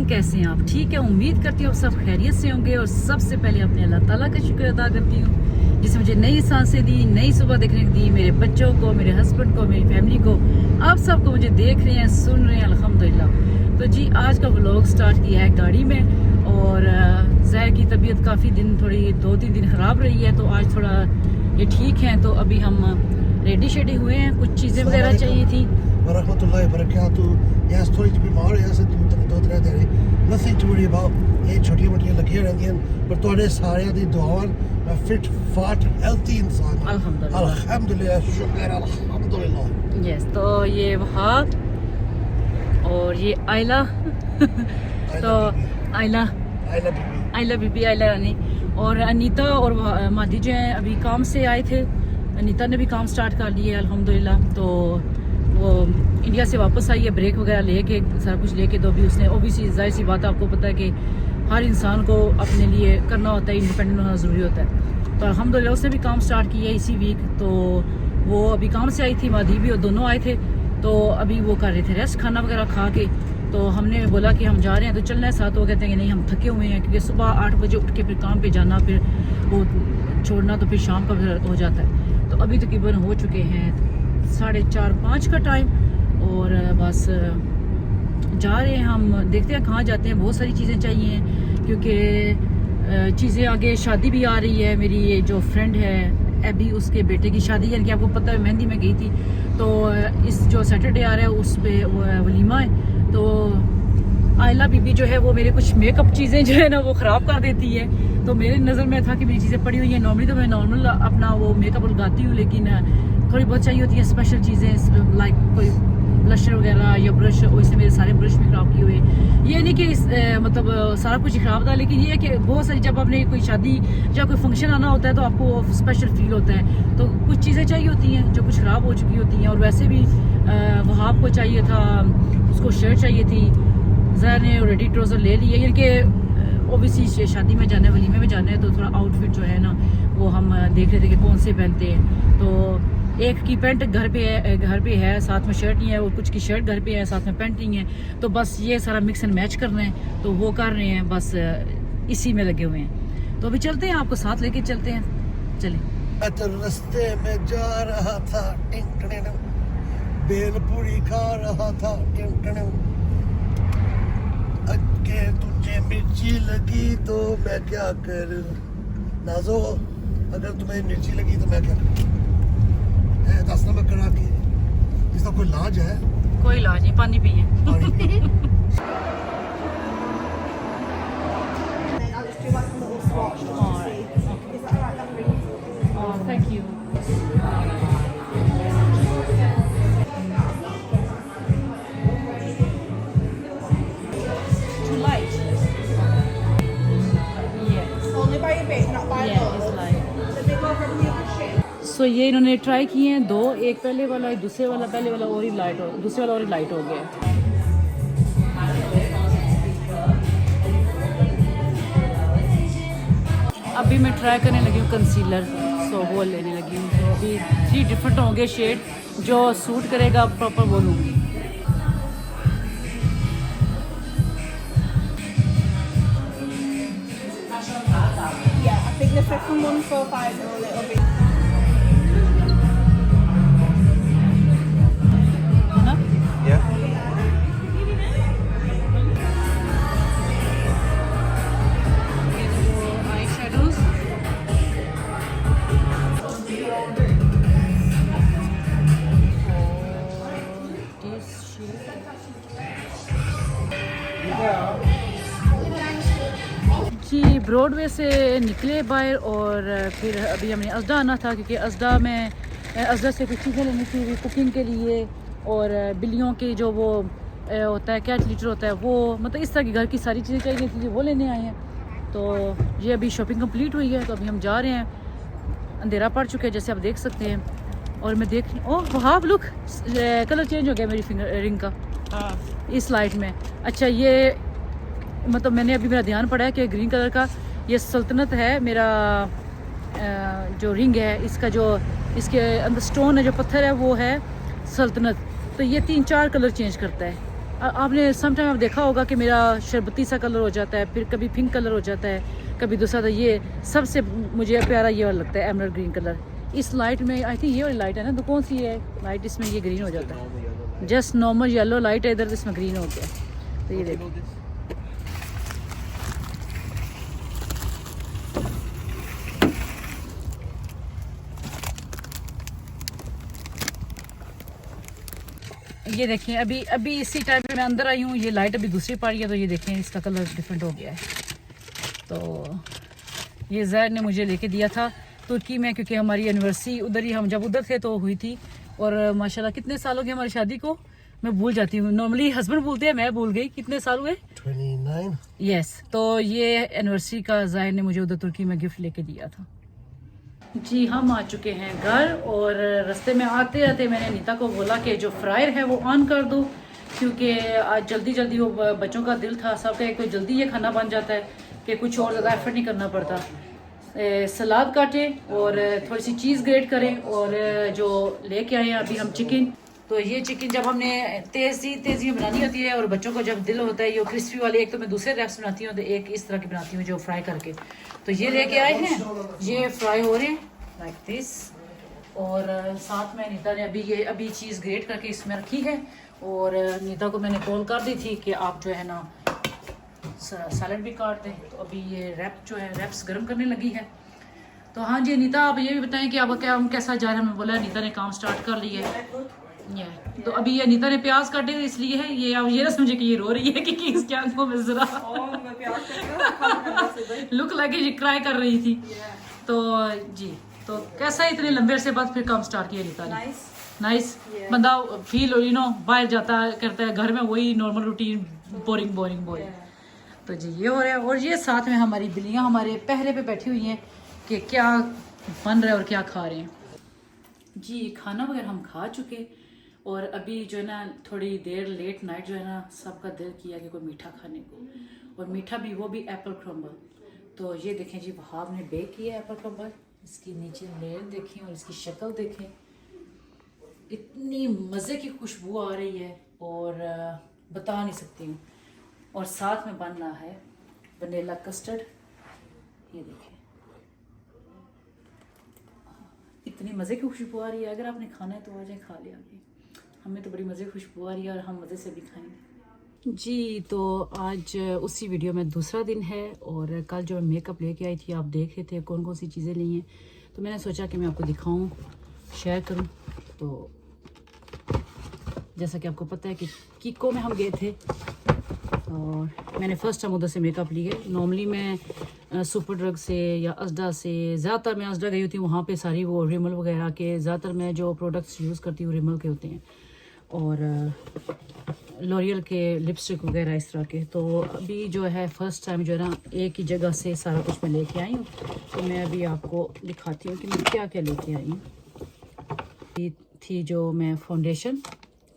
Everyone, कैसे हैं आप? ठीक है, उम्मीद करती हूँ आप सब खैरियत से होंगे। और सबसे पहले अपने अल्लाह ताला का शुक्र अदा करती हूँ जिसने मुझे नई सांसें दी, नई सुबह देखने दी, मेरे बच्चों को, मेरे हस्बैंड को, मेरी फैमिली को, आप सबको मुझे देख रहे हैं, सुन रहे हैं, अल्हम्दुलिल्लाह। तो जी आज का व्लॉग स्टार्ट किया है गाड़ी में। और ज़हर की तबीयत काफ़ी दिन, थोड़ी 2-3 दिन ख़राब रही है, तो आज थोड़ा ये ठीक है। तो अभी हम रेडी शेडी हुए हैं, कुछ चीज़ें वगैरह चाहिए थी। वरहमतुल्लाहि वबरकातुहू। यस थोड़ी ਜਿਹੀ बीमार है से 2-3 दिन, नथिंग टू वरी अबाउट। ये छोटी मोटियां लगियां रहंदियां, पर ਤੁਹਾਡੇ ਸਾਰਿਆਂ ਦੀ ਦੁਆਵਾਂ मैं फिट फाट हेल्थी इंसान हूं। अल्हम्दुलिल्लाह, शुक्र अल्हम्दुलिल्लाह। यस, तो ये वहाब और ये आयला तो आयला बीबी, आयला रानी और अनीता और मादी जो हैं अभी काम से आए थे। अनीता ने भी काम स्टार्ट कर लिया है अल्हम्दुलिल्लाह। तो वो इंडिया से वापस आई है, ब्रेक वगैरह लेके, सारा कुछ लेके। तो अभी उसने ओबीसी, जाहिर सी बात है, आपको पता है कि हर इंसान को अपने लिए करना होता है, इंडिपेंडेंट होना ज़रूरी होता है। तो अल्हम्दुलिल्लाह उसने भी काम स्टार्ट किया है इसी वीक। तो वो अभी काम से आई थी, मादी भी, और दोनों आए थे। तो अभी वो कर रहे थे रेस्ट, खाना वगैरह खा के। तो हमने बोला कि हम जा रहे हैं, तो चलना है साथ। वो कहते हैं कि नहीं, हम थके हुए हैं, क्योंकि सुबह 8 बजे उठ के फिर काम पे जाना, फिर वो छोड़ना, तो फिर शाम का फिर हो जाता है। तो अभी तकरीबन हो चुके हैं 4:30-5 का टाइम, और बस जा रहे हैं हम। देखते हैं कहाँ जाते हैं। बहुत सारी चीज़ें चाहिए, क्योंकि चीज़ें आगे, शादी भी आ रही है। मेरी ये जो फ्रेंड है अभी, उसके बेटे की शादी, यानी कि आपको पता है मेहंदी में गई थी। तो इस जो सैटरडे आ रहा है उस पर वलीमा है। तो आयला बीबी जो है वो मेरे कुछ मेकअप चीज़ें जो है ना वो ख़राब कर देती है। तो मेरे नज़र में था कि मेरी चीज़ें पड़ी हुई हैं। नॉर्मली तो मैं नॉर्मल अपना वो मेकअप लगाती हूँ, लेकिन थोड़ी बहुत चाहिए होती है स्पेशल चीज़ें, लाइक कोई ब्लशर वगैरह या ब्रश। वैसे मेरे सारे ब्रश भी ख़राब किए हुए। ये नहीं कि मतलब सारा कुछ ख़राब था, लेकिन ये है कि बहुत सारी, जब आपने कोई शादी या कोई फंक्शन आना होता है तो आपको स्पेशल फील होता है। तो कुछ चीज़ें चाहिए होती हैं जो कुछ ख़राब हो चुकी होती हैं। और वैसे भी वहाब को चाहिए था, उसको शर्ट चाहिए थी। ज़हर ने रेडी ट्राउज़र ले लिए, यानी कि ओबीसी शादी में जाना है, वलीमे में जाना है, तो थोड़ा आउटफिट जो है ना वो हम देख रहे थे कि कौन से पहनते हैं। तो एक की पैंट घर पे है, साथ में शर्ट नहीं है, और कुछ की शर्ट घर पे है, साथ में पैंट नहीं है। तो बस ये सारा मिक्स एंड मैच करना है, तो वो कर रहे हैं, बस इसी में लगे हुए हैं। तो अभी चलते हैं, आपको साथ लेके चलते हैं, चलें। रास्ते में जा रहा था, बेलपूरी खा रहा था, अगे तुझे मिर्ची लगी तो मैं क्या करूं? नाजो, अगर तुम्हें मिर्ची लगी तो मैं क्या करूं? दस नमक करा के, इसका कोई इलाज है? कोई इलाज नहीं, पानी पिए। Thank you. सो ये इन्होंने ट्राई किए हैं 2, एक पहले वाला, एक दूसरे वाला। पहले वाला और ही लाइट हो, दूसरे वाला और ही लाइट हो गया। अभी मैं ट्राई करने लगी हूँ कंसीलर, सो वो लेने लगी हूँ। तो अभी 3 डिफरेंट होंगे शेड, जो सूट करेगा प्रॉपर वो लूँगी। Yeah, I think the second one for 5 are a little bit. Yeah. जी ब्रॉडवे से निकले बाहर, और फिर अभी हमें अजदा आना था, क्योंकि अजदा से कुछ चीज़ें लेनी थी कुकिंग के लिए। और बिल्लियों के जो वो होता है, कैट लीटर होता है, वो मतलब इस तरह की घर की सारी चीज़ें चाहिए थी, वो लेने आए हैं। तो ये अभी शॉपिंग कंप्लीट हुई है, तो अभी हम जा रहे हैं। अंधेरा पड़ चुका है जैसे आप देख सकते हैं। और मैं देख रही हूँ, ओह वहाब लुक, कलर चेंज हो गया मेरी फिंगर रिंग का इस लाइट में। अच्छा, ये मतलब मैंने अभी, मेरा ध्यान पड़ा है कि ग्रीन कलर का ये सल्तनत है। मेरा जो रिंग है, इसका जो इसके अंदर स्टोन है, जो पत्थर है, वो है सल्तनत। तो ये 3-4 कलर चेंज करता है। आपने समटाइम आप देखा होगा कि मेरा शरबती सा कलर हो जाता है, फिर कभी पिंक कलर हो जाता है, कभी दूसरा। तो ये सबसे मुझे प्यारा ये वाला लगता है, एमरल्ड ग्रीन कलर। इस लाइट में आई थिंक ये वाली लाइट है ना, तो कौन सी है लाइट इसमें ये ग्रीन हो जाता है? जस्ट नॉर्मल येलो लाइट है इधर, तो इसमें ग्रीन हो गया। तो ये देखो, ये देखें अभी इसी टाइम पे मैं अंदर आई हूँ, ये लाइट अभी दूसरी पा रही है, तो ये देखें इसका कलर डिफरेंट हो गया है। तो ये जैद ने मुझे लेके दिया था तुर्की में, क्योंकि हमारी एनिवर्सरी उधर ही, हम जब उधर थे तो हुई थी। और माशाल्लाह कितने साल हो गए हमारी शादी को, मैं भूल जाती हूँ। नॉर्मली हस्बैंड भूलते हैं, मैं भूल गई कितने साल हुए। 29। यस, तो ये एनिवर्सरी का जैद ने मुझे उधर तुर्की में गिफ्ट लेके दिया था। जी हम आ चुके हैं घर, और रास्ते में आते आते मैंने नीता को बोला कि जो फ्रायर है वो ऑन कर दो, क्योंकि आज जल्दी जल्दी वो बच्चों का दिल था सबका, एक तो जल्दी ये खाना बन जाता है कि कुछ और ज़्यादा एफर्ट नहीं करना पड़ता। सलाद काटे और थोड़ी सी चीज़ ग्रेट करें, और जो लेके आए हैं अभी हम चिकन। तो ये चिकन जब हमने तेज़ी में बनानी होती है, और बच्चों को जब दिल होता है ये क्रिस्पी वाली, एक तो मैं दूसरे रैप्स बनाती हूँ, तो एक इस तरह की बनाती हूँ जो फ्राई करके। तो ये लेके आए हैं, ये फ्राई हो रहे हैं लाइक दिस। और साथ में नीता ने अभी चीज़ ग्रेट करके इसमें रखी है, और नीता को मैंने कॉल कर दी थी कि आप जो है ना सैलड भी काट दें। तो अभी ये रैप्स गर्म करने लगी है। तो हाँ जी नीता, आप ये भी बताएं कि आपका क्या कैसा जा रहा है। मैं बोला नीता ने काम स्टार्ट कर लिया है। तो अभी ये नीता ने प्याज काटे इसलिए है ये, अब ये ना समझे कि ये रो रही है कि इसके आंखों में जरा लुक लगे ये क्राई कर रही थी। तो जी, तो कैसा है इतने लंबे अरसे बाद फिर काम स्टार्ट किया नीता ने? नाइस। बंदा फील बाहर जाता करता है, घर में वही नॉर्मल रूटीन बोरिंग। तो जी ये हो रहा है, और ये साथ में हमारी बिल्लियाँ हमारे पहरे पे बैठी हुई हैं कि क्या बन रहा है और क्या खा रहे हैं। जी खाना वगैरह हम खा चुके, और अभी जो है ना थोड़ी देर लेट नाइट जो है ना सबका दिल किया कि कोई मीठा खाने को, और मीठा भी वो भी एप्पल क्रम्बल। तो ये देखें जी, वहाब ने बेक किया एप्पल क्रम्बल। इसकी नीचे लेयर देखें और इसकी शक्ल देखें, इतनी मज़े की खुशबू आ रही है और बता नहीं सकती हूँ। और साथ में बन रहा है वनीला कस्टर्ड, ये देखें इतनी मज़े की खुशबू आ रही है। अगर आपने खाना है तो आ जाए खा ले आगे, हमें तो बड़ी मज़े की खुशबू आ रही है और हम मज़े से भी खाएंगे। जी तो आज उसी वीडियो में दूसरा दिन है, और कल जो मैं मेकअप लेके आई थी आप देख रहे थे कौन कौन सी चीज़ें ली हैं, तो मैंने सोचा कि मैं आपको दिखाऊं, शेयर करूं। तो जैसा कि आपको पता है कि किको में हम गए थे, और मैंने फ़र्स्ट टाइम उधर से मेकअप ली है। नॉर्मली मैं सुपर ड्रग से या असडा से, ज़्यादातर मैं असडा गई होती हूँ, वहाँ पे सारी वो रिमल वगैरह के, ज़्यादातर मैं जो प्रोडक्ट्स यूज़ करती हूँ रिमल के होते हैं, और लॉरियल के लिपस्टिक वगैरह इस तरह के। तो अभी जो है फ़र्स्ट टाइम जो है ना एक ही जगह से सारा कुछ मैं लेके आई हूँ, तो मैं अभी आपको दिखाती हूँ कि मैं क्या क्या लेके आई हूँ। ये थी जो मैं फाउंडेशन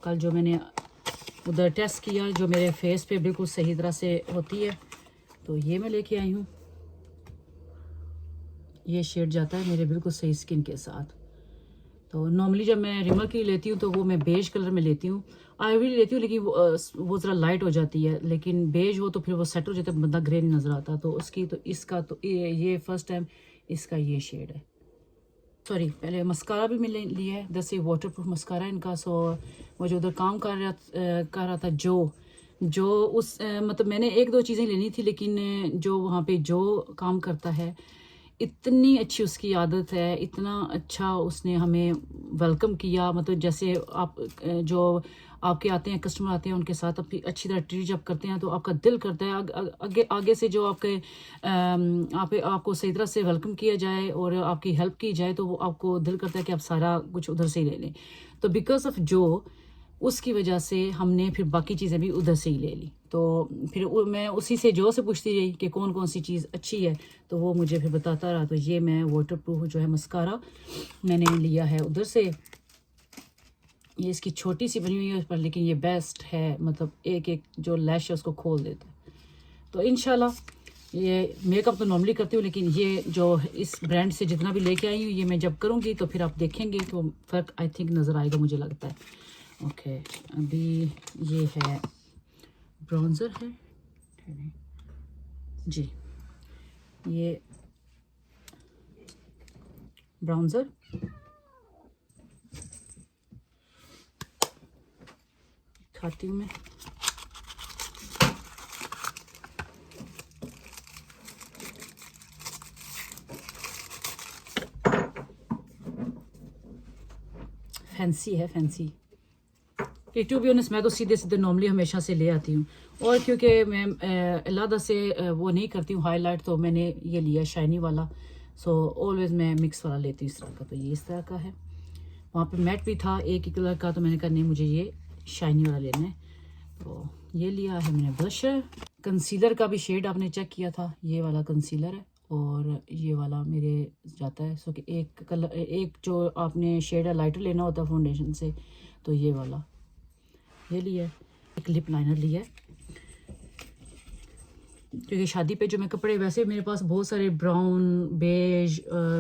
कल जो मैंने उधर टेस्ट किया, जो मेरे फेस पे बिल्कुल सही तरह से होती है, तो ये मैं लेके आई हूँ। ये शेड जाता है मेरे बिल्कुल सही स्किन के साथ। तो नॉर्मली जब मैं रिमल की लेती हूँ तो वो मैं बेज कलर में लेती हूँ, आइवरी लेती हूँ, लेकिन वो ज़रा लाइट हो जाती है, लेकिन बेज हो तो फिर वो सेट हो जाता है, बंदा ग्रे नहीं नज़र आता। तो उसकी तो इसका तो ये फर्स्ट टाइम इसका ये शेड है। सॉरी, पहले मस्कारा भी मैंने लिया है, जैसे वाटर प्रूफ मस्कारा इनका। सो वो जो उधर काम कर रहा था जो उस मतलब मैंने एक दो चीज़ें लेनी थी, लेकिन जो वहाँ पे जो काम करता है इतनी अच्छी उसकी आदत है, इतना अच्छा उसने हमें वेलकम किया। मतलब जैसे आप जो आपके आते हैं कस्टमर आते हैं उनके साथ अपनी अच्छी तरह ट्रीट जब करते हैं तो आपका दिल करता है आगे से जो आपको सही तरह से वेलकम किया जाए और आपकी हेल्प की जाए, तो वो आपको दिल करता है कि आप सारा कुछ उधर से ही ले लें। तो बिकॉज ऑफ जो उसकी वजह से हमने फिर बाकी चीज़ें भी उधर से ही ले ली। तो फिर मैं उसी से जो से पूछती रही कि कौन कौन सी चीज़ अच्छी है, तो वो मुझे फिर बताता रहा। तो ये मैं वाटर प्रूफ जो है मस्कारा मैंने लिया है उधर से। ये इसकी छोटी सी बनी हुई है पर, लेकिन ये बेस्ट है, मतलब एक एक जो लैश है उसको खोल देता है। तो इंशाल्लाह ये मेकअप तो नॉर्मली करती हूँ, लेकिन ये जो इस ब्रांड से जितना भी लेके आई हूँ ये मैं जब करूँगी तो फिर आप देखेंगे तो फ़र्क आई थिंक नज़र आएगा, मुझे लगता है। ओके, अभी ये है ब्राउज़र है जी, ये ब्राउज़र, खाती हूँ मैं। फैंसी है, फैंसी। टू बी ऑनेस्ट मैं तो सीधे सीधे नॉर्मली हमेशा से ले आती हूँ, और क्योंकि मैं अलहदा से वो नहीं करती हूँ हाईलाइट, तो मैंने ये लिया शाइनी वाला। सो ऑलवेज मैं मिक्स वाला लेती हूँ इस तरह का। तो ये इस तरह का है, वहाँ पे मैट भी था एक ही कलर का, तो मैंने कहा नहीं मुझे ये शाइनी वाला लेना है, तो ये लिया है मैंने। ब्लशर, कंसीलर का भी शेड आपने चेक किया था, ये वाला कंसीलर है और ये वाला मेरे जाता है। सो कि एक कलर, एक जो आपने शेड है लाइटर लेना होता है फाउंडेशन से, तो ये वाला ये लिया। एक लिप लाइनर लिया है, क्योंकि शादी पे जो मैं कपड़े, वैसे मेरे पास बहुत सारे ब्राउन, बेज,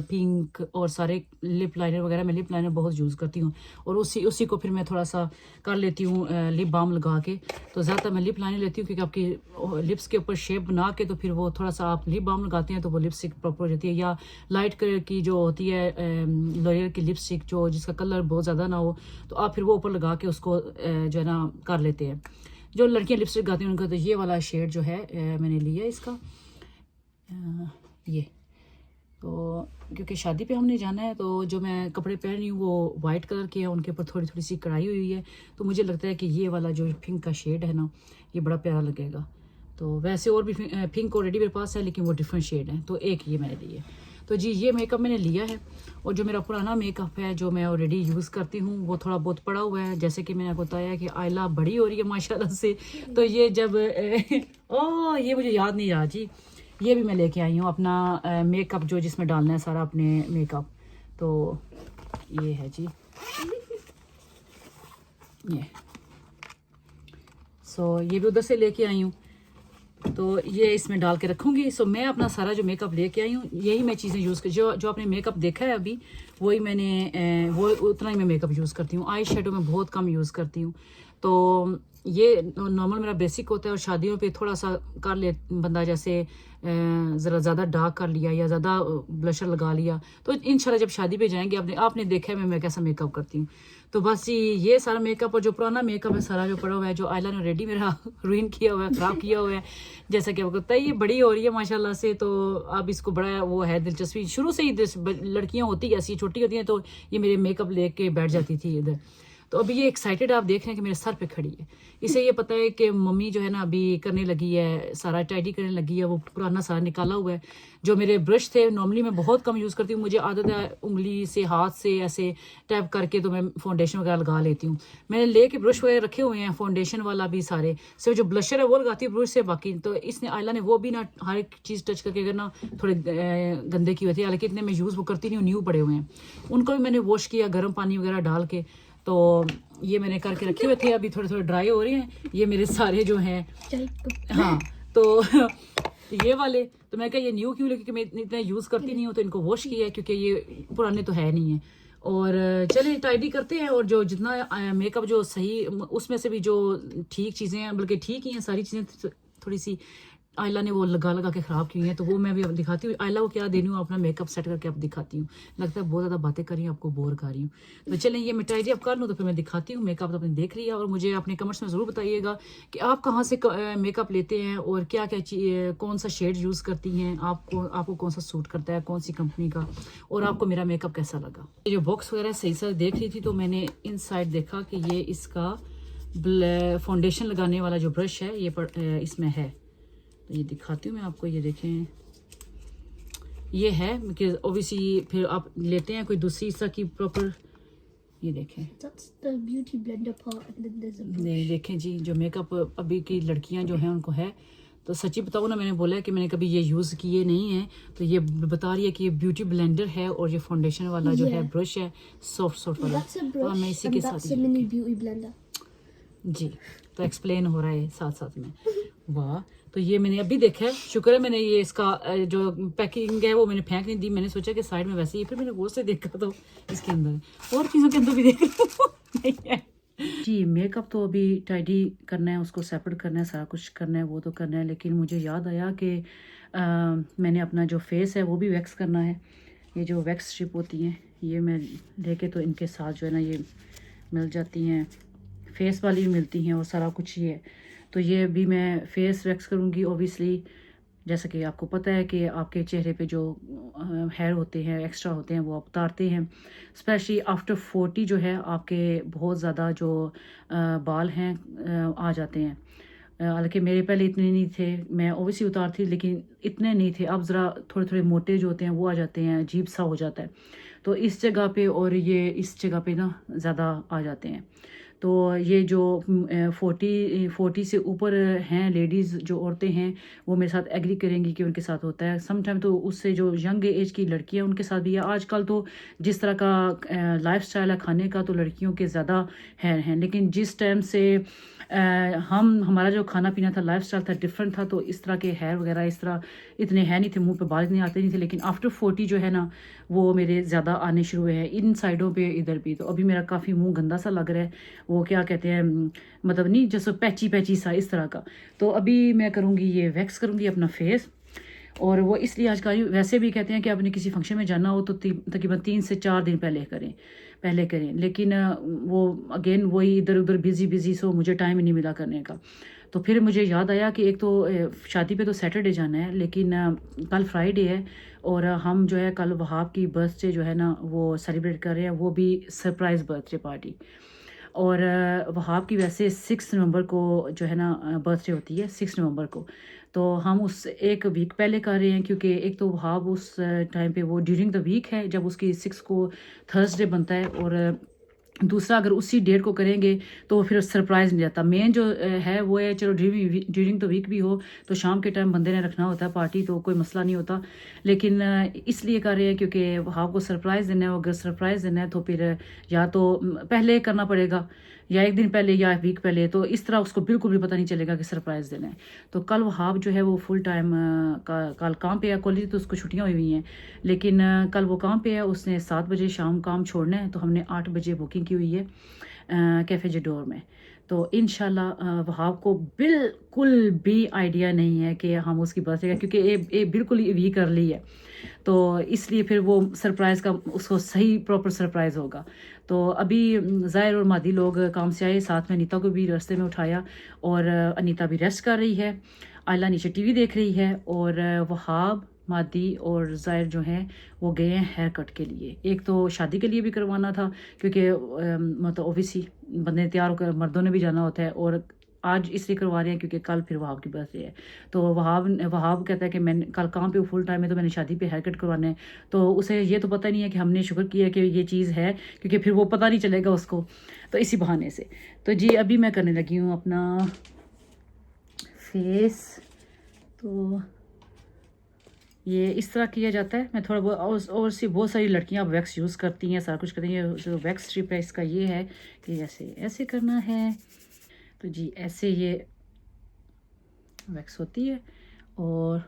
पिंक और सारे लिप लाइनर वगैरह, मैं लिप लाइनर बहुत यूज़ करती हूँ, और उसी को फिर मैं थोड़ा सा कर लेती हूँ लिप बाम लगा के। तो ज़्यादातर मैं लिप लाइनर लेती हूँ, क्योंकि आपकी लिप्स के ऊपर शेप बना के तो फिर वो थोड़ा सा आप लिप बाम लगाते हैं तो वो लिपस्टिक प्रॉपर हो जाती है। या लाइट कलर की जो होती है लॉरियल की लिपस्टिक, जो जिसका कलर बहुत ज़्यादा ना हो, तो आप फिर वो ऊपर लगा के उसको जो है ना कर लेते हैं। जो लड़कियां लिपस्टिक लगाती हैं उनका तो ये वाला शेड जो है मैंने लिया इसका, ये। तो क्योंकि शादी पे हमने जाना है, तो जो मैं कपड़े पहन रही हूँ वो वाइट कलर के हैं, उनके ऊपर थोड़ी थोड़ी सी कढ़ाई हुई है, तो मुझे लगता है कि ये वाला जो पिंक का शेड है ना, ये बड़ा प्यारा लगेगा। तो वैसे और भी पिंक ऑलरेडी मेरे पास है, लेकिन वो डिफरेंट शेड है, तो एक ये मैंने लिया। तो जी ये मेकअप मैंने लिया है, और जो मेरा पुराना मेकअप है जो मैं ऑलरेडी यूज़ करती हूँ वो थोड़ा बहुत पड़ा हुआ है। जैसे कि मैंने आपको बताया कि आयला बड़ी हो रही है माशाल्लाह से, तो ये जब ओह ये मुझे याद नहीं रहा जी, ये भी मैं लेके आई हूँ अपना मेकअप जो जिसमें डालना है सारा अपने मेकअप। तो ये है जी, ये सो ये भी उधर से लेके आई हूँ, तो ये इसमें डाल के रखूँगी। सो मैं अपना सारा जो मेकअप लेके आई हूँ, यही मैं चीज़ें यूज़ कर, जो आपने मेकअप देखा है अभी, वही मैंने वो उतना ही मैं मेकअप यूज़ करती हूँ। आई शेडो में बहुत कम यूज़ करती हूँ, तो ये नॉर्मल मेरा बेसिक होता है। और शादियों पे थोड़ा सा कर ले बंदा, जैसे ज़रा ज़्यादा डार्क कर लिया या ज़्यादा ब्लशर लगा लिया, तो इंशाल्लाह जब शादी पे जाएंगे आपने देखा है मैं कैसा मेकअप करती हूँ। तो बस ये सारा मेकअप, और जो पुराना मेकअप है सारा जो पड़ा हुआ है, जो आयला ने ऑलरेडी मेरा रुइन किया हुआ है, ख़राब किया हुआ है, जैसा कि आपको पता है ये बड़ी हो रही है माशाल्लाह से, तो अब इसको बड़ा वो है दिलचस्पी। शुरू से ही लड़कियाँ होती है ऐसी, छोटी होती हैं तो ये मेरे मेकअप लेके बैठ जाती थी इधर। तो अभी ये एक्साइटेड आप देख रहे हैं कि मेरे सर पे खड़ी है, इसे ये पता है कि मम्मी जो है ना अभी करने लगी है, सारा टाइडी करने लगी है, वो पुराना सारा निकाला हुआ है। जो मेरे ब्रश थे नॉर्मली मैं बहुत कम यूज़ करती हूँ, मुझे आदत है उंगली से हाथ से ऐसे टैप करके तो मैं फाउंडेशन वगैरह लगा लेती हूँ। मैंने लेके ब्रश वगैरह रखे हुए हैं, फाउंडेशन वाला भी सारे, सिर्फ जो ब्लशर है वो लगाती हूँ ब्रश से, बाकी तो इसने आयला ने वो भी ना हर एक चीज़ टच करके अगर ना थोड़े गंदे की हुई थी, हालांकि इतने मैं यूज़ वो करती नहीं हूँ, न्यू पड़े हुए हैं, उनको भी मैंने वॉश किया गर्म पानी वगैरह डाल के। तो ये मैंने करके रखे हुए थे, अभी थोड़े थोड़े ड्राई हो रहे हैं ये मेरे सारे जो हैं। हाँ तो ये वाले तो मैं क्या ये न्यू क्यों, क्योंकि मैं इतना यूज़ करती नहीं हूँ, तो इनको वॉश किया है क्योंकि ये पुराने तो है नहीं है। और चलिए टाइडी करते हैं, और जो जितना मेकअप जो सही, उसमें से भी जो ठीक चीज़ें हैं, बल्कि ठीक ही हैं सारी चीज़ें, थोड़ी सी आयला ने वो लगा के ख़राब की हैं, तो वो मैं भी अब दिखाती हूँ। आयला को क्या दे रही हूँ, अपना मेकअप सेट करके अब दिखाती हूँ। लगता है बहुत ज़्यादा बातें कर रही हूँ, आपको बोर कर रही हूँ। तो चलें ये मैं टाइडी अब कर लूँ तो फिर मैं दिखाती हूँ। मेकअप तो आपने देख लिया, और मुझे अपने कमेंट्स में ज़रूर बताइएगा कि आप कहाँ से मेकअप लेते हैं और क्या क्या कौन सा शेड यूज़ करती हैं, आपको कौन सा सूट करता है, कौन सी कंपनी का, और आपको मेरा मेकअप कैसा लगा। ये जो बॉक्स वगैरह सही से देख रही थी, तो मैंने इन साइड देखा कि ये इसका फाउंडेशन लगाने वाला जो ब्रश है ये इसमें है, तो ये दिखाती हूँ मैं आपको। ये देखें ये है, बिकॉज ऑब्वियसली फिर आप लेते हैं कोई दूसरी सा की प्रॉपर, ये देखें That's the beauty blender part, and then there's a brush. नहीं देखें जी, जो मेकअप अभी की लड़कियां जो हैं उनको है, तो सच्ची बताऊँ ना, मैंने बोला है कि मैंने कभी ये यूज़ किए नहीं है, तो ये बता रही है कि ये ब्यूटी ब्लेंडर है, और ये फाउंडेशन वाला जो है ब्रश है सॉफ्ट वाला, That's a brush, मैं इसी and के that's साथ a mini beauty blender. जी, तो एक्सप्लेन हो रहा है साथ साथ में। वाह, तो ये मैंने अभी देखा है, शुक्र है मैंने ये इसका जो पैकिंग है वो मैंने फेंक नहीं दी, मैंने सोचा कि साइड में वैसे ही, फिर मैंने वो से देखा तो इसके अंदर और चीज़ों के अंदर भी देख नहीं है। जी, मेकअप तो अभी टाइडी करना है, उसको सेपरेट करना है, सारा कुछ करना है, वो तो करना है, लेकिन मुझे याद आया कि मैंने अपना जो फेस है वो भी वैक्स करना है। ये जो वैक्स स्ट्रिप होती हैं ये मैं लेके तो इनके साथ जो है ना ये मिल जाती हैं, फेस वाली भी मिलती हैं और सारा कुछ ये है। तो ये भी मैं फेस वैक्स करूँगी ओबियसली। जैसा कि आपको पता है कि आपके चेहरे पे जो हेयर होते हैं एक्स्ट्रा होते हैं वो आप उतारते हैं, स्पेशली आफ्टर 40 जो है आपके बहुत ज़्यादा जो बाल हैं आ जाते हैं। हालांकि मेरे पहले इतने नहीं थे, मैं ओबियसली उतारती लेकिन इतने नहीं थे। अब ज़रा थोड़े थोड़े मोटे जो होते हैं वो आ जाते हैं, अजीब सा हो जाता है। तो इस जगह पे और ये इस जगह पे ना ज़्यादा आ जाते हैं। तो ये जो 40 से ऊपर हैं लेडीज़ जो औरतें हैं वो मेरे साथ एग्री करेंगी कि उनके साथ होता है समटाइम। तो उससे जो यंग एज की लड़कियां उनके साथ भी है। आजकल तो जिस तरह का लाइफस्टाइल है खाने का तो लड़कियों के ज़्यादा हैं, लेकिन जिस टाइम से हमारा जो खाना पीना था लाइफस्टाइल था डिफरेंट था, तो इस तरह के हेयर वगैरह इस तरह इतने हैं नहीं थे, मुंह पे बाल इतने आते नहीं थे। लेकिन आफ्टर 40 जो है ना वो मेरे ज़्यादा आने शुरू हुए हैं इन साइडों पे, इधर भी। तो अभी मेरा काफ़ी मुंह गंदा सा लग रहा है, वो क्या कहते हैं मतलब नहीं जैसे पैची पैची सा इस तरह का। तो अभी मैं करूँगी ये वैक्स करूँगी अपना फेस। और वो इसलिए आजकल वैसे भी कहते हैं कि आपने किसी फंक्शन में जाना हो तो तकरीबन 3 से 4 दिन पहले करें। लेकिन वो अगेन वही इधर उधर बिजी सो मुझे टाइम ही नहीं मिला करने का। तो फिर मुझे याद आया कि एक तो शादी पे तो सैटरडे जाना है, लेकिन कल फ्राइडे है और हम जो है कल वहाब की बर्थडे जो है ना वो सेलिब्रेट कर रहे हैं, वो भी सरप्राइज़ बर्थडे पार्टी। और वहाब की वैसे 6 नवंबर को जो है ना बर्थडे होती है, 6 नवंबर को। तो हम उस एक वीक पहले कर रहे हैं क्योंकि एक तो वहाब उस टाइम पे वो ड्यूरिंग द वीक है जब उसकी 6 को थर्सडे बनता है, और दूसरा अगर उसी डेट को करेंगे तो फिर सरप्राइज़ नहीं जाता। मेन जो है वो है चलो ड्यूरिंग द वीक भी हो तो शाम के टाइम बंदे ने रखना होता है पार्टी, तो कोई मसला नहीं होता। लेकिन इसलिए कर रहे हैं क्योंकि वहाँ को सरप्राइज़ देना है। अगर सरप्राइज़ देना है तो फिर या तो पहले करना पड़ेगा या एक दिन पहले या वीक पहले, तो इस तरह उसको बिल्कुल भी पता नहीं चलेगा कि सरप्राइज़ देना है। तो कल वहाब जो है वो फुल टाइम कल काम पे है। कॉलेज तो उसको छुट्टियाँ हुई हैं, लेकिन कल वो काम पे है। उसने 7 बजे शाम काम छोड़ना है, तो हमने 8 बजे बुकिंग की हुई है कैफ़े जडोर में। तो इंशाल्लाह वहाब को बिल्कुल भी आइडिया नहीं है कि हम उसकी बर्थडे का, क्योंकि ये बिल्कुल ही वीक अर्ली है, तो इसलिए फिर वो सरप्राइज़ का उसको सही प्रॉपर सरप्राइज़ होगा। तो अभी ज़ाहिर और मादी लोग काम से आए, साथ में अनीता को भी रास्ते में उठाया, और अनीता भी रेस्ट कर रही है, आयला नीचे टीवी देख रही है, और वहाब मादी और ज़ाहिर जो हैं वो गए हैं हेयर कट के लिए। एक तो शादी के लिए भी करवाना था क्योंकि मतलब ओबियसली बंदे तैयार होकर मर्दों ने भी जाना होता है, और आज इसलिए करवा रहे हैं क्योंकि कल फिर वहाब की बर्थडे है। तो वहाब कहता है कि मैं कल काम पे फुल टाइम है तो मैंने शादी पे हेयर कट करवाना है। तो उसे ये तो पता नहीं है कि हमने शुक्र किया कि ये चीज़ है, क्योंकि फिर वो पता नहीं चलेगा उसको, तो इसी बहाने से। तो जी अभी मैं करने लगी हूँ अपना फेस। तो ये इस तरह किया जाता है। मैं थोड़ा बहुत और सी बहुत सारी लड़कियां वैक्स यूज़ करती हैं, सारा कुछ करती हैं। जो वैक्स स्ट्रिप है इसका ये है कि ऐसे ऐसे करना है। तो जी ऐसे ये वैक्स होती है, और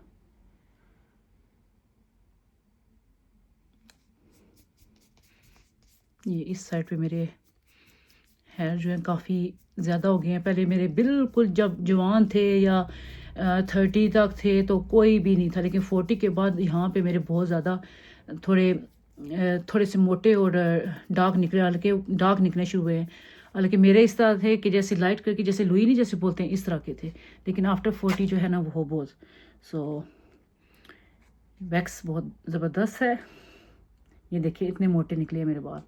ये इस साइड पे मेरे हेयर जो है काफ़ी ज़्यादा हो गए हैं। पहले मेरे बिल्कुल जब जवान थे या 30 तक थे तो कोई भी नहीं था, लेकिन 40 के बाद यहाँ पे मेरे बहुत ज़्यादा थोड़े से मोटे और डार्क निकले, हालांकि डार्क निकलने शुरू हुए हैं। हालांकि मेरे इस तरह थे कि जैसे लाइट करके जैसे लुई नहीं जैसे बोलते हैं इस तरह के थे, लेकिन आफ्टर 40 जो है ना वो बहुत सो वैक्स बहुत ज़बरदस्त है। ये देखिए इतने मोटे निकले हैं मेरे बाल।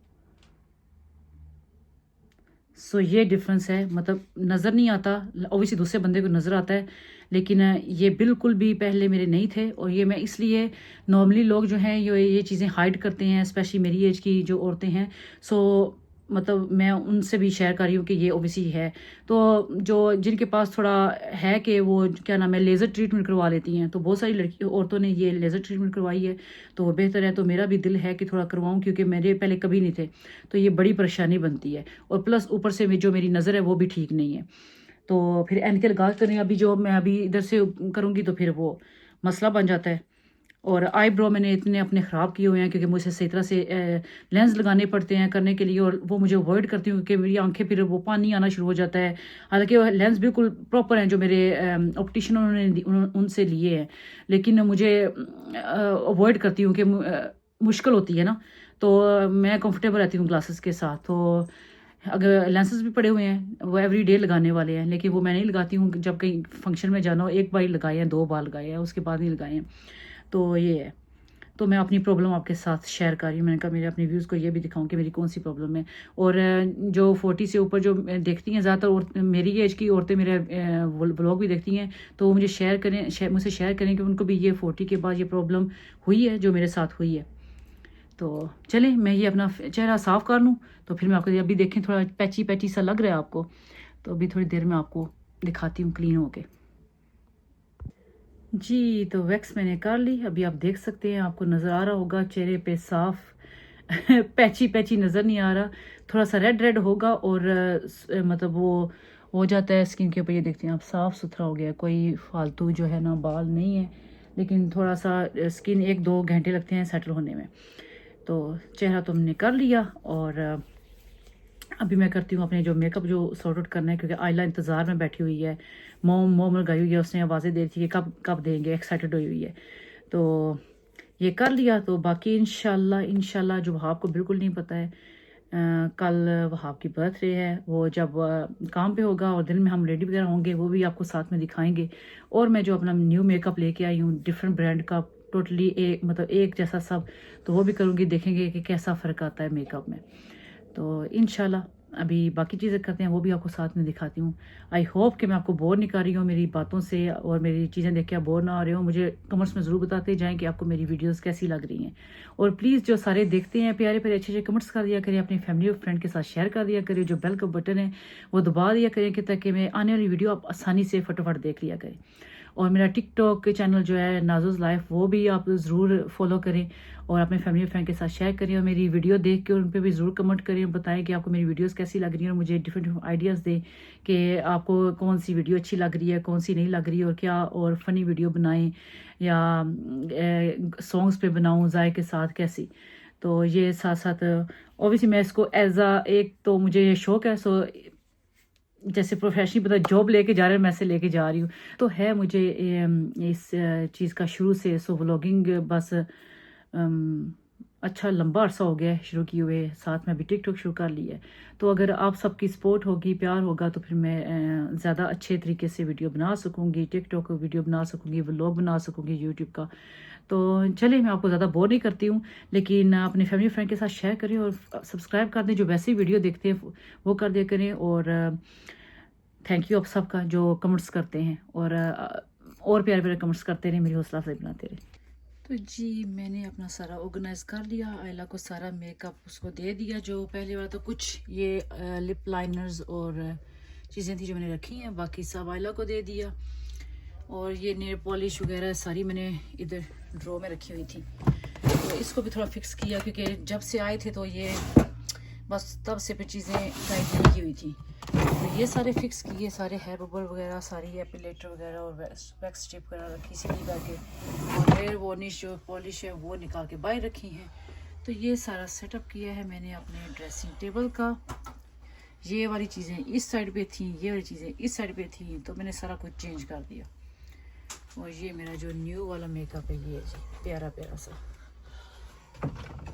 सो ये डिफरेंस है, मतलब नज़र नहीं आता, ओबियसली दूसरे बंदे को नज़र आता है, लेकिन ये बिल्कुल भी पहले मेरे नहीं थे। और ये मैं इसलिए नॉर्मली लोग जो हैं ये चीज़ें हाइड करते हैं, स्पेशली मेरी एज की जो औरतें हैं। सो मतलब मैं उनसे भी शेयर कर रही हूँ कि ये ओबियसली है। तो जो जिनके पास थोड़ा है कि वो क्या नाम है लेज़र ट्रीटमेंट करवा लेती हैं, तो बहुत सारी लड़की औरतों ने ये लेज़र ट्रीटमेंट करवाई है, तो वो बेहतर है। तो मेरा भी दिल है कि थोड़ा करवाऊँ, क्योंकि मेरे पहले कभी नहीं थे, तो ये बड़ी परेशानी बनती है। और प्लस ऊपर से जो मेरी नज़र है वो भी ठीक नहीं है, तो फिर एनके लगा कर अभी जो मैं अभी इधर से करूँगी तो फिर वो मसला बन जाता है। और आईब्रो मैंने इतने अपने ख़राब किए हुए हैं क्योंकि मुझे सही तरह से लेंस लगाने पड़ते हैं करने के लिए, और वो मुझे अवॉइड करती हूँ क्योंकि मेरी आंखें फिर वो पानी आना शुरू हो जाता है। हालांकि वो लेंस बिल्कुल प्रॉपर हैं जो मेरे ऑप्टिशियन उनसे लिए हैं, लेकिन मुझे अवॉइड करती हूँ कि मुश्किल होती है ना, तो मैं कंफर्टेबल रहती हूँ ग्लासेस के साथ। तो अगर लेंसेज भी पड़े हुए हैं वो एवरी डे लगाने वाले हैं, लेकिन वो मैं नहीं लगाती हूँ। जब कहीं फंक्शन में जाना हो, एक बार लगाए हैं, 2 बार लगाए हैं, उसके बाद नहीं लगाए हैं। तो ये है, तो मैं अपनी प्रॉब्लम आपके साथ शेयर कर रही हूँ। मैंने कहा मेरे अपने व्यूज़ को ये भी दिखाऊं कि मेरी कौन सी प्रॉब्लम है। और जो 40 से ऊपर जो देखती हैं ज़्यादातर मेरी एज की औरतें मेरे ब्लॉग भी देखती हैं, तो वो मुझे मुझसे शेयर करें कि उनको भी ये 40 के बाद ये प्रॉब्लम हुई है जो मेरे साथ हुई है। तो चलें मैं ये अपना चेहरा साफ़ कर लूँ, तो फिर मैं आपको अभी देखें थोड़ा पैची पैची सा लग रहा है आपको, तो अभी थोड़ी देर में आपको दिखाती हूँ क्लीन होके। जी तो वैक्स मैंने कर ली, अभी आप देख सकते हैं, आपको नज़र आ रहा होगा चेहरे पे साफ पैची पैची नज़र नहीं आ रहा, थोड़ा सा रेड रेड होगा और मतलब वो हो जाता है स्किन के ऊपर। ये देखते हैं आप, साफ़ सुथरा हो गया, कोई फालतू जो है ना बाल नहीं है, लेकिन थोड़ा सा स्किन 1-2 घंटे लगते हैं सेटल होने में। तो चेहरा तो हमने कर लिया, और अभी मैं करती हूँ अपने जो मेकअप जो सॉर्ट आउट करना है, क्योंकि आइला इंतज़ार में बैठी हुई है, मोम लगाई हुई है, उसने आवाज़ें दे रही थी कि कब कब देंगे, एक्साइटेड हुई है। तो ये कर लिया, तो बाकी इंशाल्लाह जो वहाब को बिल्कुल नहीं पता है, कल वहाब की बर्थडे है, वो जब काम पे होगा और दिन में हम रेडी वगैरह होंगे, वो भी आपको साथ में दिखाएंगे। और मैं जो अपना न्यू मेकअप लेके आई हूँ डिफरेंट ब्रांड का, टोटली एक जैसा सब, तो वो भी करूँगी, देखेंगे कि कैसा फ़र्क आता है मेकअप में। तो इंशाल्लाह अभी बाकी चीज़ें करते हैं, वो भी आपको साथ में दिखाती हूँ। आई होप कि मैं आपको बोर नहीं कर रही हूँ मेरी बातों से, और मेरी चीज़ें देख के आप बोर ना आ रहे हो। मुझे कमेंट्स में ज़रूर बताते जाएं कि आपको मेरी वीडियोस कैसी लग रही हैं, और प्लीज़ जो सारे देखते हैं प्यारे प्यारे अच्छे कमेंट्स कर दिया करिए, अपनी फैमिली और फ्रेंड के साथ शेयर कर दिया करिए, जो बेल का बटन है वो दबा दिया करें कि ताकि मैं आने वाली वीडियो आप आसानी से फटाफट देख लिया करें। और मेरा टिकटॉक चैनल जो है नाज़ुज़ लाइफ, वो भी आप ज़रूर फॉलो करें और अपने फैमिली फ्रेंड के साथ शेयर करें, और मेरी वीडियो देख के उन पर भी ज़रूर कमेंट करें और बताएं कि आपको मेरी वीडियोस कैसी लग रही हैं, और मुझे डिफरेंट आइडियाज़ दें कि आपको कौन सी वीडियो अच्छी लग रही है, कौन सी नहीं लग रही है, और क्या और फ़नी वीडियो बनाएं या सॉन्ग्स पे बनाऊं ज़ाय के साथ कैसी। तो ये साथ साथ ऑब्वियसली मैं इसको एज अ एक तो मुझे ये शौक है, सो जैसे प्रोफेशनली पता जॉब लेके जा रहे हैं, मैं से लेके जा रही हूँ, तो है मुझे इस चीज़ का शुरू से। सो व्लॉगिंग बस अच्छा लंबा अरसा हो गया है शुरू किए हुए, साथ में अभी टिकटॉक शुरू कर लिया है। तो अगर आप सबकी सपोर्ट होगी, प्यार होगा, तो फिर मैं ज़्यादा अच्छे तरीके से वीडियो बना सकूँगी, टिकटॉक वीडियो बना सकूँगी, व्लॉग बना सकूँगी यूट्यूब का। तो चलिए मैं आपको ज़्यादा बोर नहीं करती हूँ, लेकिन अपने फैमिली फ्रेंड के साथ शेयर करें और सब्सक्राइब कर दें, जो वैसे वीडियो देखते हैं वो कर दिया करें। और थैंक यू आप सबका जो कमेंट्स करते हैं, और प्यारे प्यारे कमेंट्स करते रहे, मेरी हौसला अफजाई बनाते रहे। तो जी मैंने अपना सारा ऑर्गेनाइज कर लिया, आइला को सारा मेकअप उसको दे दिया। जो पहले वाला तो कुछ ये लिप लाइनर्स और चीज़ें थी जो मैंने रखी हैं, बाकी सब आइला को दे दिया। और ये नेल पॉलिश वगैरह सारी मैंने इधर ड्रॉ में रखी हुई थी, तो इसको भी थोड़ा फिक्स किया, क्योंकि जब से आए थे तो ये बस तब से फिर चीज़ें टाइट नहीं की हुई थी। तो ये सारे फिक्स किए, सारे हेयर बबल वगैरह, सारी एपिलेटर वगैरह और वैक्स स्ट्रिप वगैरह रखी सीधी करके, और हेयर वार्निश जो पॉलिश है वो निकाल के बाहर रखी हैं। तो ये सारा सेटअप किया है मैंने अपने ड्रेसिंग टेबल का। ये वाली चीज़ें इस साइड पे थी, ये वाली चीज़ें इस साइड पे थी, तो मैंने सारा कुछ चेंज कर दिया। और ये मेरा जो न्यू वाला मेकअप है, ये जी प्यारा प्यारा सा।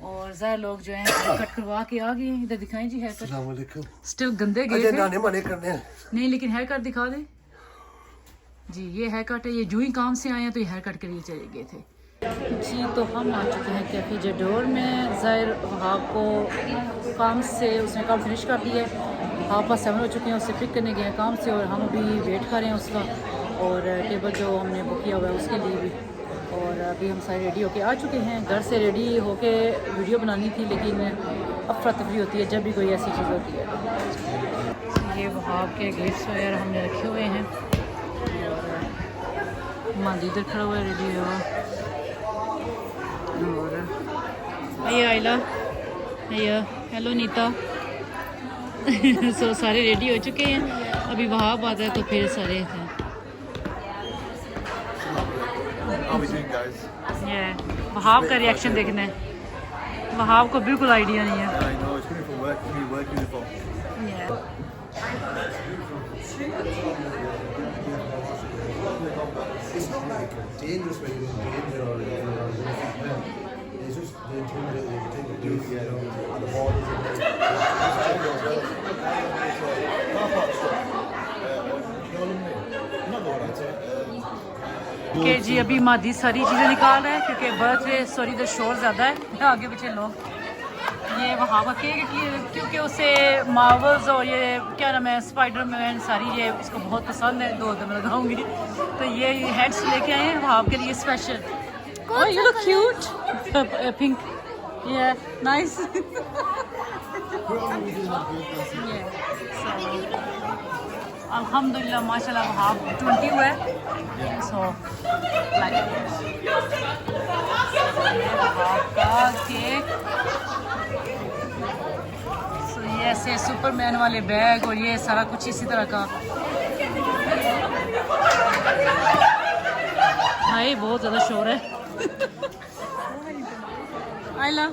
और ज़्यादा लोग जो हैं कट करवा के आ गए हैं, इधर दिखाएं जी हेयर कट। स्टिल गंदे गए थे मने करने नहीं, लेकिन हेयर कट दिखा दे जी। ये हेयर कट है, ये जो ही काम से आए हैं तो ये हेयर कट के लिए चले गए थे जी। तो हम आ चुके हैं कैफे जडोर में। ज़ाहिर वहाब को काम से उसने काम फिनिश कर दिया है, आप पास 7 हो चुके हैं, उससे पिक करने गए हैं काम से, और हम अभी वेट कर रहे हैं उसका, और टेबल जो हमने बुक किया हुआ है उसके लिए भी। और अभी हम सारे रेडी होके आ चुके हैं। घर से रेडी होके वीडियो बनानी थी, लेकिन अफरा तफरी होती है जब भी कोई ऐसी चीज़ होती है। ये वहाब के गिफ्ट्स वगैरह हमने रखे हुए हैं, और मांदी इधर खड़ा हुआ है रेडी हुआ। और ये आइला, ये हेलो नीता सो सारे रेडी हो चुके हैं, अभी वहाब आता है तो फिर सारे हैं। How are we doing, guys? ये वहाब का रिएक्शन देखना है। वहाब को बिल्कुल आइडिया नहीं है। I know, it's coming from work, new work uniform. Yeah. It's not like dangerous when you're in danger or it's just the intimidating thing to do, you know, on the borders and कि जी अभी मादी सारी चीज़ें निकाल रहा है क्योंकि birthday sorry the shore ज़्यादा है आगे पीछे लोग। ये वहाँ का केक क्योंकि उसे मार्वल्स और ये क्या नाम है स्पाइडरमैन सारी ये इसको बहुत पसंद है। 2 मैं लगाऊंगी तो ये हेड्स लेके आए हैं वहाँ के लिए special. Oh, you look cute. Pink. Yeah, nice. Yeah. So, Alhamdulillah, mashallah, half 20 हुआ है. So, like this. half का केक. So, ये ऐसे सुपरमैन वाले बैग और ये सारा कुछ इसी तरह का. हाय बहुत ज़्यादा शोर है. Ayla.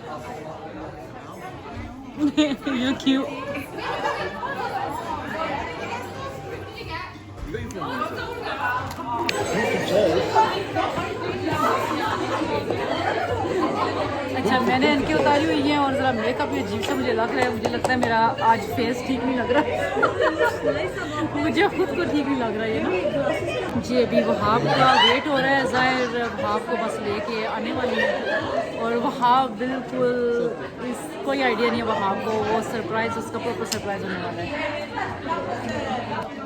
You're cute. अच्छा मैंने इनकी उतारी हुई है और ज़रा मेकअप भी अजीब सा मुझे लग रहा है। मुझे लगता है मेरा आज फेस ठीक नहीं लग रहा। मुझे खुद को ठीक नहीं लग रहा है ये ना जी। अभी वहाब का वेट हो रहा है। ज़ाहिर वहाब को बस लेके आने वाली है और वहाब बिल्कुल कोई आइडिया नहीं है वहाब को वो सरप्राइज़ उसका प्रॉपर सरप्राइज़ होने वाला है।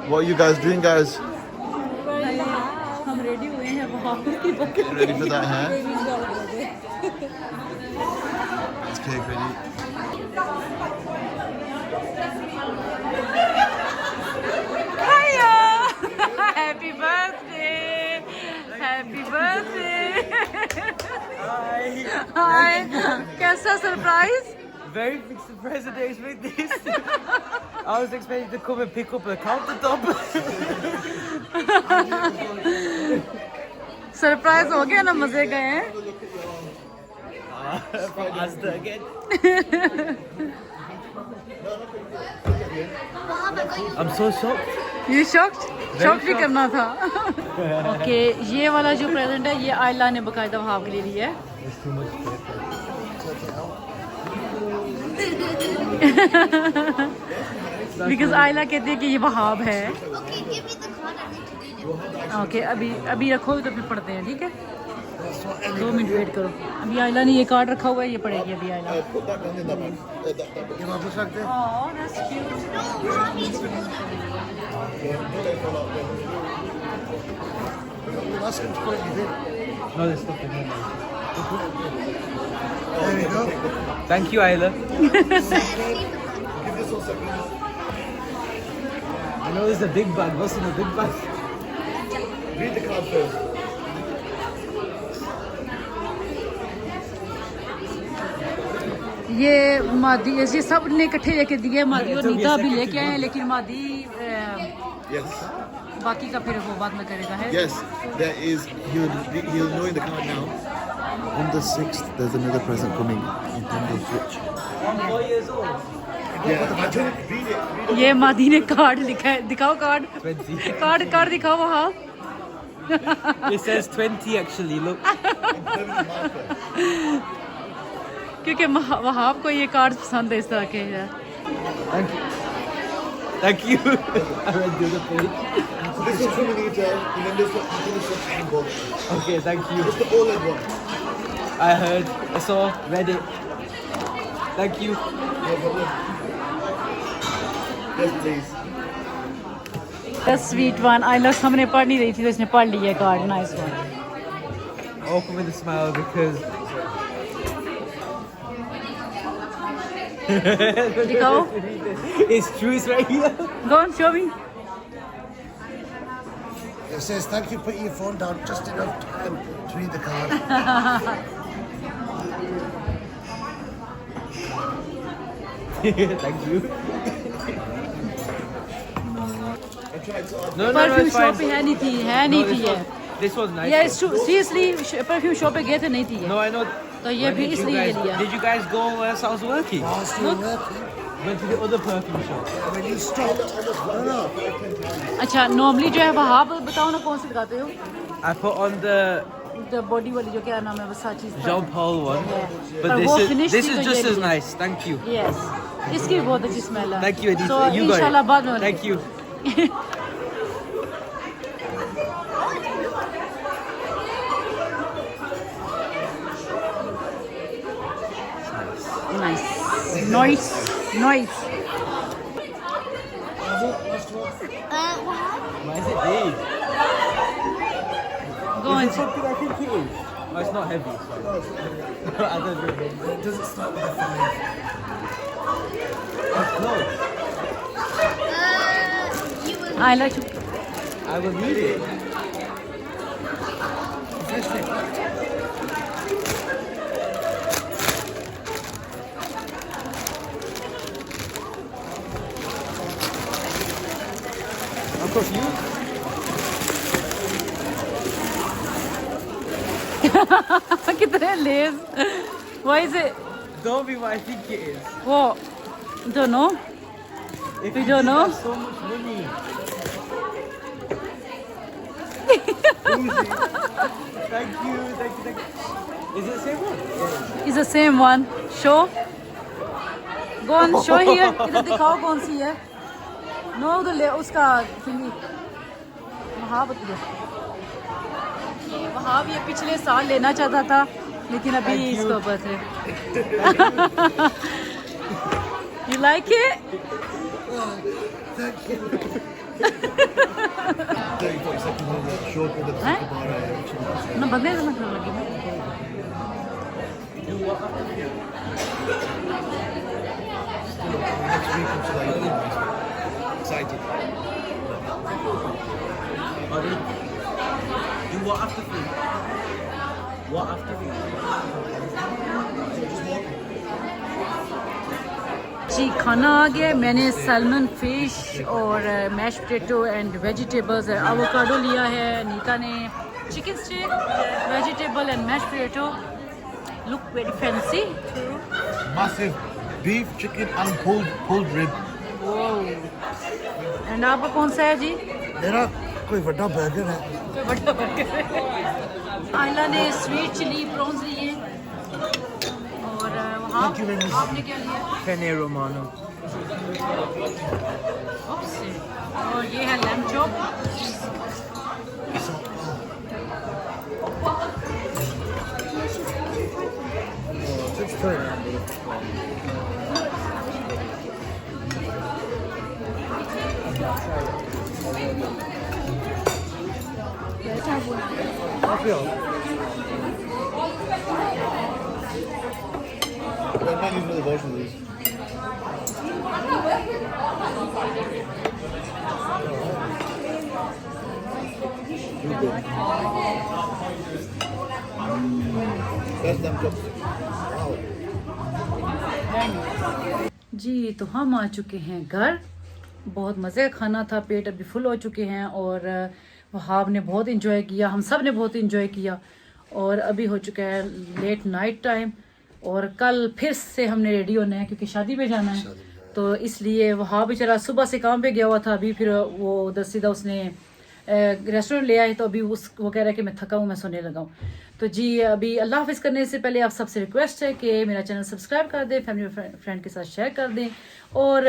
What are you guys doing, guys? हम रेडी हुए हैं वहाब की Ready for that, huh? It's cake ready. Hiya! Happy birthday! Happy birthday! Hi! कैसा surprise? Very big surprise today with this. I was expecting to come and pick up a countertop. Surprise हो गया ना मजे गए हैं। From Asda again. I'm so shocked. ये shocked भी करना था। ओके ये वाला जो प्रेजेंट है ये आयला ने बकायदा वहाब के लिए लिया है। बिकॉज आयला कहती है कि ये वहाब है। ओके अभी रखो तो फिर पढ़ते हैं ठीक है। 2 मिनट वेट करो। अभी आयला ने ये कार्ड रखा हुआ है ये पढ़ेगी अभी आयला। No, there's nothing in there. there you go. Thank you, Ayla. I know there's a big bag. What's in the big bag? Read the card first. ये मादी ये सब ने इकट्ठे लेके दिए। मादी और नीता भी लेके आए हैं लेकिन मादी Yes. बाकी का फिर वो बाद में करेगा है। Yes, there is. He'll know in the card now. On the 6th, there's another present coming. Nintendo Switch. I'm 4 years old. Yeah. Read it. ये मादी ने कार्ड लिखा है। दिखाओ कार्ड 20. कार्ड दिखाओ वहाँ। It says 20 actually. Look. क्योंकि वहाब को ये कार्ड पसंद है इस तरह के। Thank you. Thank you. I read the other page. This is from Anita, and then this one, Angle. Okay, thank you. It's the OLED one. I heard. I saw. Read it. Thank you. No problem. Yes, please. The sweet one आयला सामने पढ़ नहीं रही थी तो इसने पढ़ लिया card. Nice one. Open with a smile because. दिखाओ। It's true. It's right here. Go on, show me. It says thank you, put your phone down just enough time to read the card. Thank you. No, perfume it's shop fine. पे है नहीं थी ये। This one's nice. Yeah, though. it's true. Seriously, perfume shop पे गए थे नहीं थी ये. No, I know. तो ये भी इसलिए ये लिया. Did you guys go where I was working? Went to the other perfume shop. When you stopped, no. अच्छा, normally जो है वहाँ बताओ ना कौन सी लगाते हो? I put on the body वाली जो क्या नाम है Versace. Jean Paul one. पर But वो this finish is थी तो just ये as लिया. nice. Thank you. Yes. इसकी भी बहुत अच्छी स्मेल है. Thank you, Edith. So You got इंशाल्लाह it. बाद में. Thank you. Nice. Nice. Why is it big? Go on. Is it something I think it is? Oh, it's not heavy. I don't know. It doesn't start with a 5. No, I like it. I will need it. I'm confused. कितने less. Why is it? Don't be what I think it is. What? Don't know. If We you don't did know. have so much money. Thank you. Is it the same one? It's the same one. Show. Go on, show here. इधर दिखाओ कौन सी है. No, उधर ले उसका thingy. वहाँ बताओ. वहाँ भी ये पिछले साल लेना चाहता था, लेकिन अभी इसको ऊपर थे. You like it? Thank you. 30-40 seconds on the short with the Huh? bar. ना बंदे ना कर लगी. Next week I'm still excited. Do what after food? What after food? जी खाना आ गया. मैंने सैल्मन फिश और mash potato and vegetables avocado लिया है. नीता ने chicken stick, vegetable and mash potato. Look very fancy. Massive beef, chicken and pulled rib. And आपका कौन सा है जी? मेरा कोई बड़ा बर्गर है. आयला ने स्वीट चिली प्रॉन्स लिए और वहाँ Thank you very much. आपने क्या लिया? Penne Romano. Oops. और ये है lamb chop. It's good. I feel. I'm not using the version of these. Best lamb chops. Wow. जी तो हम आ चुके हैं घर. बहुत मज़े का खाना था. पेट अभी फुल हो चुके हैं और वहाब ने बहुत इंजॉय किया. हम सब ने बहुत इंजॉय किया और अभी हो चुका है लेट नाइट टाइम. और कल फिर से हमने रेडी होना है क्योंकि शादी पे जाना है. तो इसलिए वहाँ बेचारा सुबह से काम पे गया हुआ था. अभी फिर वो उधर सीधा उसने रेस्टोरेंट ले आए. तो अभी वो कह रहा है कि मैं थका हूँ, मैं सोने लगा हूँ. तो जी अभी अल्लाह हाफिज़ करने से पहले आप सबसे रिक्वेस्ट है कि मेरा चैनल सब्सक्राइब कर दें, फैमिली फ्रेंड के साथ शेयर कर दें और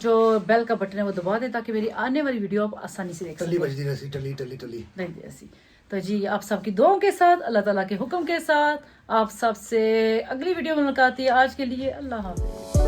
जो बेल का बटन है वो दबा दें ताकि मेरी आने वाली वीडियो आप आसानी से देख टली सकें. बजती रहती, टली. नहीं ऐसी. तो जी आप सबकी दुआओं के साथ, अल्लाह ताला के हुक्म के साथ आप सबसे अगली वीडियो में मुलाकात है. आज के लिए अल्लाह हाफिज़.